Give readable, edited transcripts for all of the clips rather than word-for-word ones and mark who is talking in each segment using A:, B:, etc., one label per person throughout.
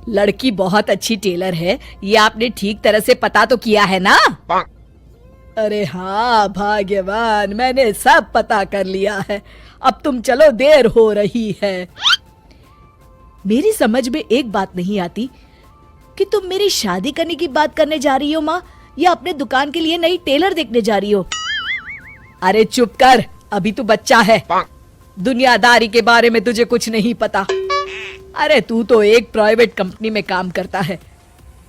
A: लड़की बहुत अच्छी टेलर है, ये आपने ठीक तरह से पता तो किया है ना? अरे हाँ भाग्यवान, मैंने सब पता कर लिया है। अब तुम चलो, देर हो रही है। मेरी समझ में एक बात नहीं आती कि तुम मेरी शादी करने की बात करने जा रही हो माँ, या अपने दुकान के लिए नई टेलर देखने जा रही हो? अरे चुप कर, अभी तू बच्चा है, दुनियादारी के बारे में तुझे कुछ नहीं पता। अरे तू तो एक प्राइवेट कंपनी में काम करता है,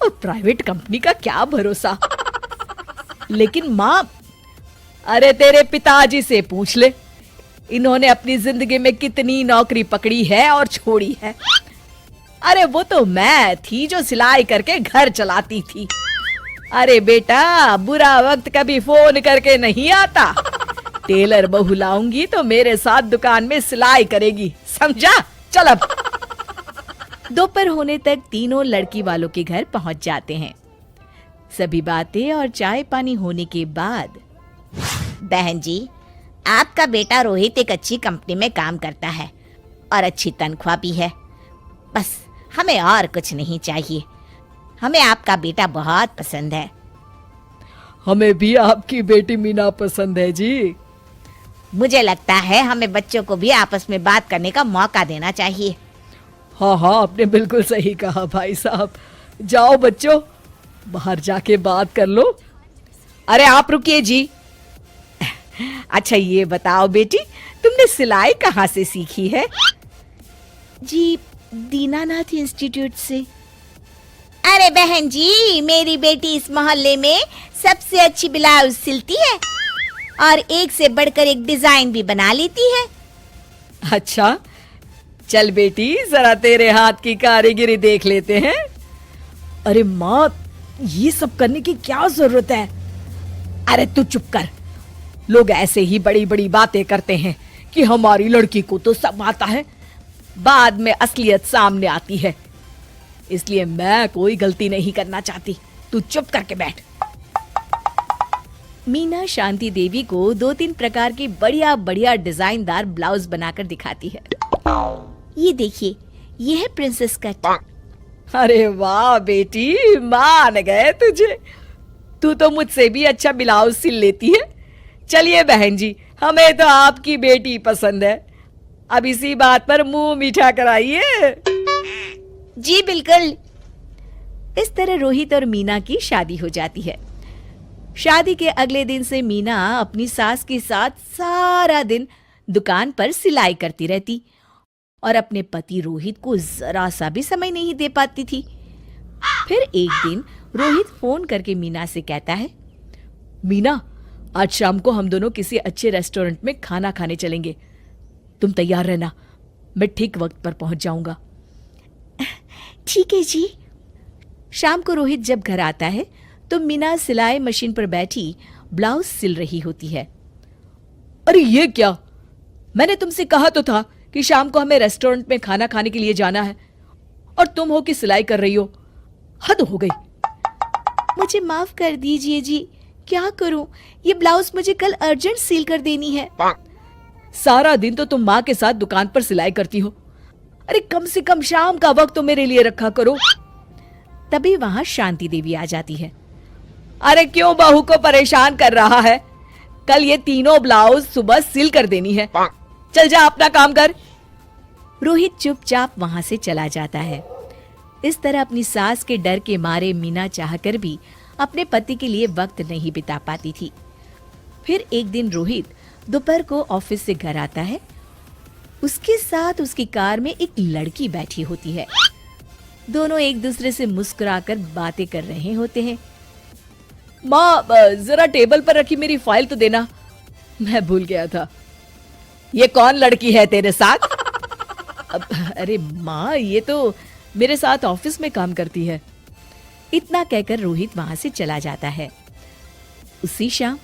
A: और प्राइवेट कंपनी का क्या भरोसा। लेकिन माँ, अरे तेरे पिताजी से पूछ ले, इन्होंने अपनी जिंदगी में कितनी नौकरी पकड़ी है और छोड़ी है। अरे वो तो मैं थी जो सिलाई करके घर चलाती थी। अरे बेटा, बुरा वक्त कभी फोन करके नहीं आता। टेलर बहू लाऊंगी तो मेरे साथ दुकान में सिलाई करेगी, समझा? चल अब। दोपहर होने तक तीनों लड़की वालों के घर पहुंच जाते हैं। सभी बातें और चाय पानी होने के बाद,
B: बहन जी, आपका बेटा रोहित एक अच्छी कंपनी में काम करता है और अच्छी तनख्वाह भी है। बस हमें और कुछ नहीं चाहिए। हमें आपका बेटा बहुत पसंद है।
A: हमें भी आपकी बेटी मीना पसंद है जी।
B: मुझे लगता है हमें बच्चों को भी आपस में बात करने का मौका देना चाहिए।
A: हाँ हाँ, आपने बिल्कुल सही कहा भाई साहब। जाओ बच्चों, बाहर जाके बात कर लो। अरे आप रुकिए जी। अच्छा ये बताओ बेटी, तुमने सिलाई कहाँ से सीखी है?
B: जी, दीनानाथ इंस्टीट्यूट से। अरे बहन जी, मेरी बेटी इस मोहल्ले में सबसे अच्छी ब्लाउज सिलती है और एक से बढ़कर एक डिजाइन भी बना लेती है।
A: अच्छा, चल बेटी, जरा तेरे हाथ की कारीगरी देख लेते हैं। अरे माँ, ये सब करने की क्या जरूरत है? अरे तू चुप कर। लोग ऐसे ही बड़ी बड़ी बातें करते हैं कि हमारी लड़की को तो सब आता है, बाद में असलियत सामने आती है। इसलिए मैं कोई गलती नहीं करना चाहती। तू चुप करके बैठ। मीना शांति देवी को 2-3 प्रकार की बढ़िया बढ़िया डिजाइनदार ब्लाउज बनाकर दिखाती है।
B: ये देखिए, ये है प्रिंसेस कट।
A: अरे वाह बेटी, मान गए तुझे। तू तो मुझसे भी अच्छा ब्लाउज सिल लेती है। चलिए बहन जी, हमें तो आपकी बेटी पसंद है। अब इसी बात पर मुंह मीठा कराइए।
B: जी बिल्कुल।
A: इस तरह रोहित और मीना की शादी हो जाती है। शादी के अगले दिन से मीना अपनी सास के साथ सारा दिन दुकान पर सिलाई करती रहती और अपने पति रोहित को जरा सा भी समय नहीं दे पाती थी। फिर एक दिन रोहित फोन करके मीना से कहता है, मीना, आज शाम को हम दोनों किसी अच्छे रेस्टोरेंट में खाना खाने चलेंगे। तुम तैयार रहना, मैं ठीक वक्त पर पहुंच जाऊंगा।
B: ठीक है जी।
A: शाम को रोहित जब घर आता है तो मीना सिलाई मशीन पर बैठी ब्लाउज सिल रही होती है। अरे ये क्या? मैंने तुमसे कहा तो था कि शाम को हमें रेस्टोरेंट में खाना खाने के लिए जाना है, और तुम हो कि सिलाई कर रही हो। हद हो गई।
B: मुझे माफ कर दीजिए जी, क्या करूं, ये ब्लाउज मुझे कल अर्जेंट सील कर देनी है।
A: सारा दिन तो तुम माँ के साथ दुकान पर सिलाई करती हो। अरे कम से कम शाम का वक्त तो मेरे लिए रखा करो। तभी वहां शांति देवी आ जाती है। अरे क्यों बहू को परेशान कर रहा है? कल ये तीनों ब्लाउज सुबह सिल कर देनी है। चल जा, अपना काम कर। रोहित चुपचाप वहां से चला जाता है। इस तरह अपनी सास के डर के मारे मीना चाहकर भी अपने पति के लिए वक्त नहीं बिता पाती थी। फिर एक दिन रोहित दोपहर को ऑफिस से घर आता है। उसके साथ उसकी कार में एक लड़की बैठी होती है। दोनों एक दूसरे से मुस्कुराकर बातें कर रहे होते हैं। माँ, जरा टेबल पर रखी मेरी फाइल तो देना, मैं भूल गया था। ये कौन लड़की है तेरे साथ? अरे माँ, ये तो मेरे साथ ऑफिस में काम करती है। इतना कहकर रोहित वहां से चला जाता है। उसी शाम,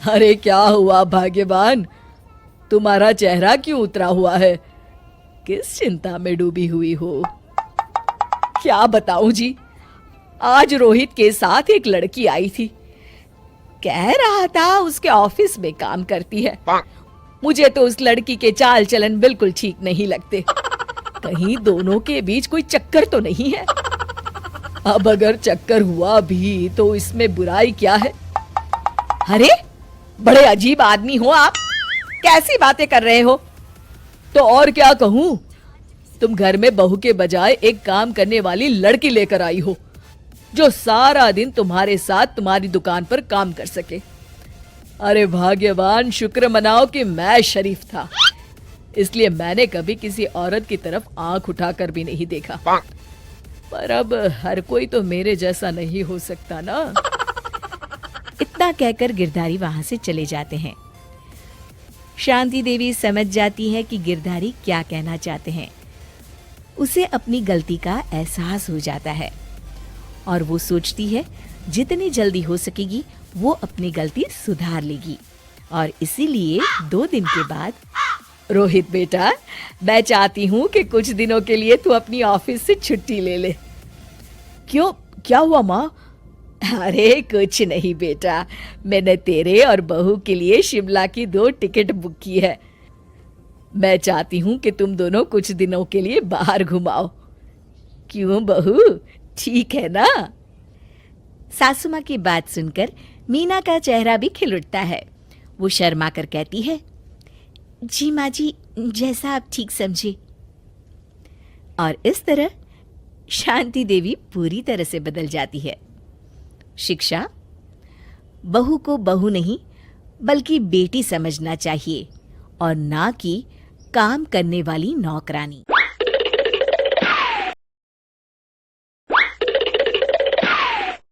A: अरे क्या हुआ भाग्यवान, तुम्हारा चेहरा क्यों उतरा हुआ है? किस चिंता में डूबी हुई हो? क्या बताऊं जी, आज रोहित के साथ एक लड़की आई थी। कह रहा था उसके ऑफिस में काम करती है। मुझे तो उस लड़की के चाल चलन बिल्कुल ठीक नहीं लगते। कहीं दोनों के बीच कोई चक्कर तो नहीं है। अब अगर चक्कर हुआ भी तो इसमें बुराई क्या है? अरे बड़े अजीब आदमी हो आप, कैसी बातें कर रहे हो? तो और क्या कहूं, तुम घर में बहू के बजाय एक काम करने वाली लड़की लेकर आई हो जो सारा दिन तुम्हारे साथ तुम्हारी दुकान पर काम कर सके। अरे भाग्यवान, शुक्र मनाओ कि मैं शरीफ था, इसलिए मैंने कभी किसी औरत की तरफ आंख उठाकर भी नहीं देखा। पर अब हर कोई तो मेरे जैसा नहीं हो सकता ना।
B: इतना कहकर गिरधारी वहां से चले जाते हैं। शांति देवी समझ जाती है कि गिरधारी क्या कहना चाहते हैं। उसे अपनी गलती का एहसास हो जाता है और वो सोचती है जितनी जल्दी हो सकेगी वो अपनी गलती सुधार लेगी। और इसीलिए 2 दिन के बाद,
A: रोहित बेटा, मैं चाहती हूँ कि कुछ दिनों के लिए तू अपनी ऑफिस से छुट्टी ले ले। क्यों, क्या हुआ माँ? अरे कुछ नहीं बेटा, मैंने तेरे और बहू के लिए शिमला की 2 टिकट बुक की है। मैं चाहती हूँ कि तुम दोनों कुछ दिनों के लिए बाहर घुमाओ। क्यों बहू, ठीक है ना?
B: सासू माँ की बात सुनकर मीना का चेहरा भी खिल उठता है। वो शर्मा कर कहती है, जी माँ जी, जैसा आप ठीक समझे। और इस तरह शांति देवी पूरी तरह से बदल जाती है। शिक्षा, बहू को बहू नहीं बल्कि बेटी समझना चाहिए और ना कि काम करने वाली नौकरानी।